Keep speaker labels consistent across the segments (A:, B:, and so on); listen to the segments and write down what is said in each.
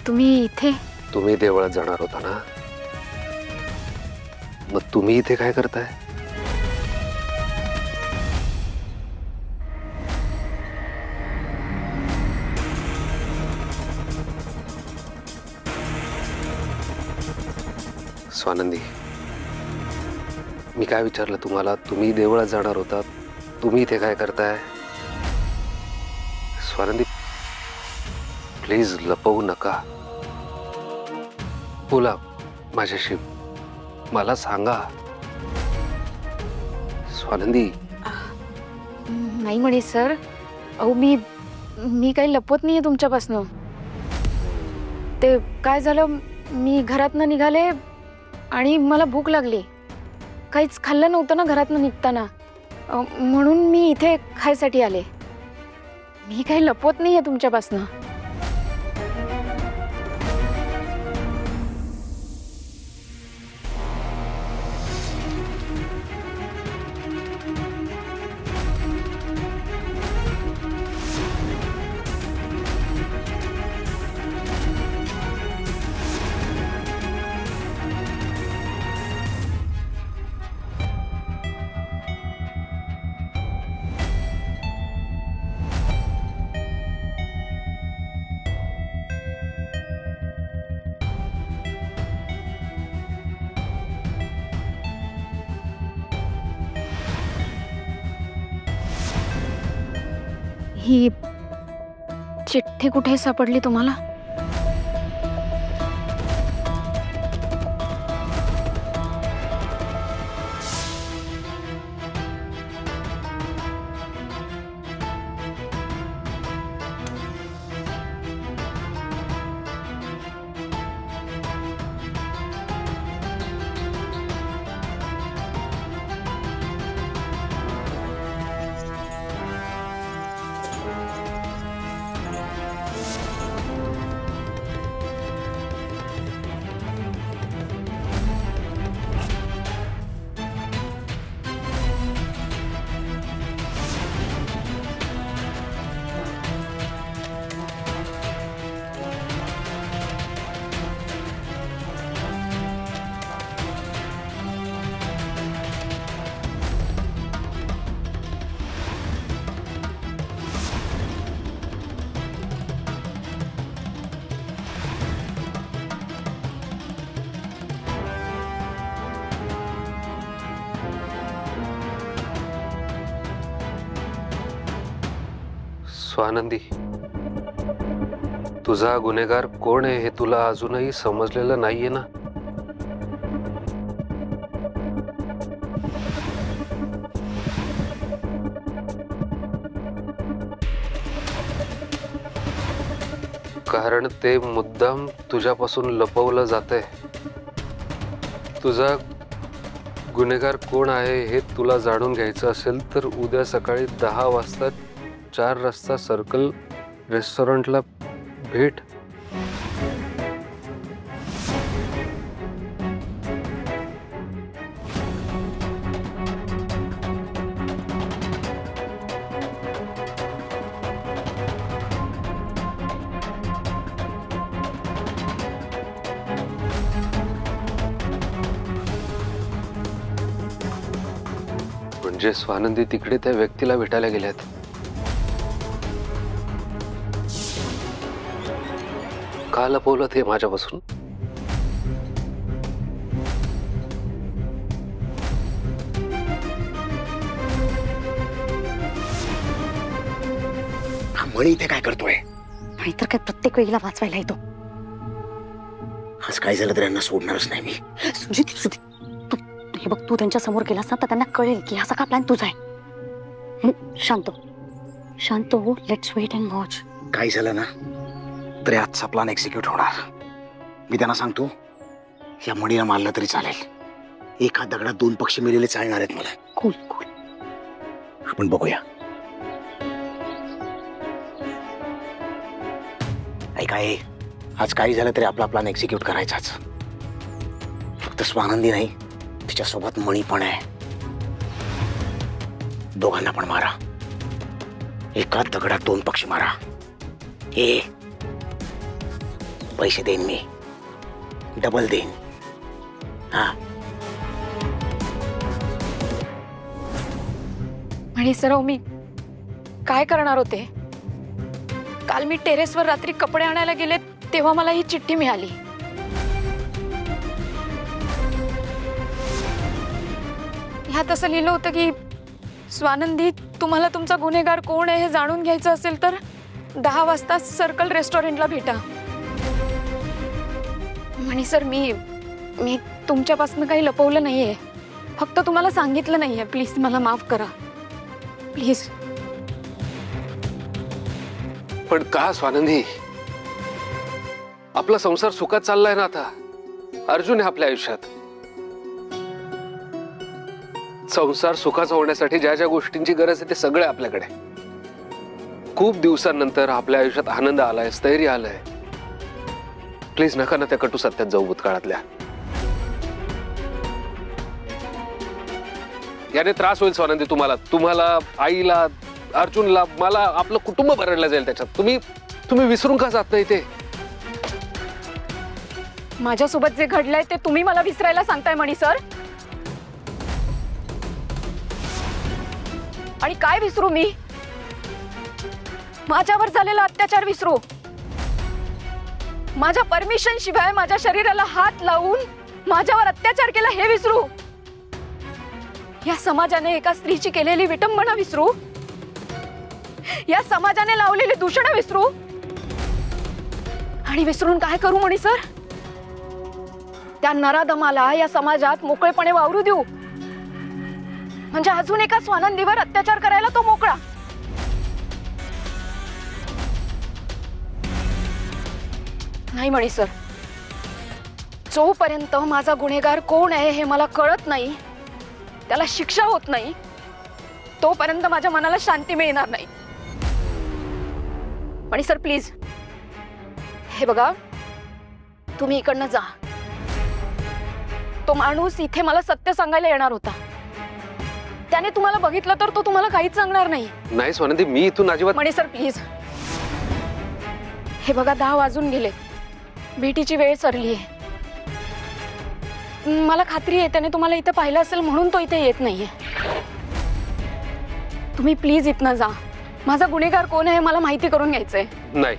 A: तुम्ही इथे?
B: तुम्ही देवळात जाणार होता ना, मग तुम्ही इथे काय करताय? स्वानंदी, मी काय विचारलं तुम्हाला? तुम्ही देवळात जाणार होता, तुम्ही इथे काय करताय? स्वानंदी, प्लीज लपवू नका, बोला माझ्याशी, मला सांगा. स्वानंदी.
A: नाही म्हणे सर. अहो मी काही लपवत नाहीये तुमच्यापासनं. ते काय झालं, मी घरातनं निघाले आणि मला भूक लागली. काहीच खाल्लं नव्हतं ना घरातनं निघताना, म्हणून मी इथे खायसाठी आले. मी काही लपवत नाहीये तुमच्यापासनं. ही चिठ्ठी कुठे सापडली तुम्हाला?
B: स्वानंदी, तुझा गुन्हेगार कोण आहे हे तुला अजूनही समजलेलं नाहीये ना? कारण ते मुद्दाम तुझ्यापासून लपवलं जातंय. तुझा गुन्हेगार कोण आहे हे तुला जाणून घ्यायचं असेल तर उद्या सकाळी 10 वाजता 4 रस्ता सर्कल रेस्टॉरंटला भेट. म्हणजे स्वानंदी तिकडे त्या व्यक्तीला भेटायला गेल्यात. का लपवलं ते माझ्यापासून?
C: हा मणी इथे काय करतोय?
D: नाहीतर काय प्रत्येक वेळेला वाचवायला येतो.
C: आज काय झालं तर यांना सोडणारच नाही मी.
D: सुजित, तू हे बघ, तू त्यांच्या समोर गेलास ना तर त्यांना कळेल की हा सगळा प्लॅन तुझा आहे. शांत हो. Let's wait and watch.
C: काय झालं ना तरी आजचा प्लॅन एक्झिक्यूट होणार. मी त्यांना सांगतो या मणीला मारलं तरी चालेल. एका दगडात 2 पक्षी मेलेले चालणार आहेत मला.
D: कूल.
C: आपण बघूया. काय आज काही झालं तरी आपला प्लॅन एक्झिक्यूट करायचाच. फक्त स्वानंदी नाही, तिच्यासोबत मणी पण आहे. दोघांना पण मारा. एका दगडात 2 पक्षी मारा. पैसे देईन मी, डबल देईन. हा,
A: म्हणे सर मी काय करणार होते. काल मी टेरेसवर रात्री कपडे आणायला गेले तेव्हा मला ही चिठ्ठी मिळाली. ह्यात असं लिहिलं होतं की स्वानंदी, तुम्हाला तुमचा गुन्हेगार कोण आहे हे जाणून घ्यायचं असेल तर 10 वाजता सर्कल रेस्टॉरंटला भेटा. म्हणे सर मी तुमच्यापासून काही लपवलं नाहीये, फक्त तुम्हाला सांगितलं नाहीये. प्लीज मला माफ करा, प्लीज.
B: पण का स्वानंदी? आपला संसार सुखात चाललाय ना आता. अर्जुन आहे आपल्या आयुष्यात. संसार सुखाचा होण्यासाठी ज्या ज्या गोष्टींची गरज आहे ते सगळे आपल्याकडे. खूप दिवसांनंतर आपल्या आयुष्यात आनंद आलाय, स्थैर्य आलंय. प्लीज नका ना त्या कटू सत्यात जाऊ भूतकाळातल्या. याने त्रास होईल स्वानंदी तुम्हाला, आईला, अर्जुनला, मला. आपलं कुटुंब भरडलं जाईल त्याच्यात. तुम्ही विसरून का जात नाही ते?
A: माझ्यासोबत जे घडलंय ते तुम्ही मला विसरायला सांगताय मणी सर. आणि काय विसरू मी? माझ्यावर झालेला अत्याचार विसरू? माझ्या परमिशन शिवाय माझ्या शरीराला हात लावून माझ्यावर अत्याचार केला हे विसरू? या समाजाने एका स्त्रीची केलेली विटंबना विसरू? या समाजाने लावलेली दूषणं विसरू? आणि विसरून काय करू मणी सर? त्या नराधमाला या समाजात मोकळेपणे वावरू देऊ, म्हणजे अजून एका स्वानंदीवर अत्याचार करायला तो मोकळा. नाही मणी सर, जोपर्यंत माझा गुन्हेगार कोण आहे हे मला कळत नाही, त्याला शिक्षा होत नाही, तोपर्यंत माझ्या मनाला शांती मिळणार नाही. मणी सर प्लीज, हे बघा, तुम्ही इकडनं जा. तो माणूस इथे मला सत्य सांगायला येणार होता. त्याने तुम्हाला बघितलं तर तो तुम्हाला काहीच सांगणार नाही.
B: नाही स्वानंदी, मी इथून अजिबात.
A: मणी सर प्लीज, हे बघा 10 वाजून गेले, भेटीची वेळ सरली आहे. मला खात्री आहे त्याने तुम्हाला इथे पाहिलं असेल म्हणून तो इथे येत नाहीये. तुम्ही प्लीज इथनं जा. माझा गुन्हेगार कोण आहे मला माहिती करून घ्यायचंय.
B: नाही,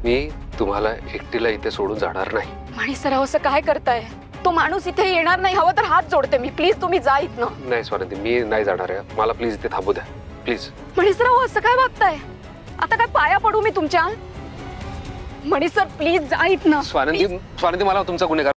B: मी तुम्हाला एकटीला इथे सोडून जाणार नाही.
A: मणी सर असं काय करताय? तो माणूस इथे येणार नाही. हवं तर हात जोडते मी, प्लीज तुम्ही जा इथनं.
B: नाही स्वानंदी, मी नाही जाणार आहे. मला प्लीज इथे थांबू द्या, प्लीज.
A: मणी सर असं काय वागताय? आता काय पाया पडू मी तुमच्या? मणी सर प्लीज जा इथनं.
B: स्वानंदी, मला तुमचा गुन्हेगार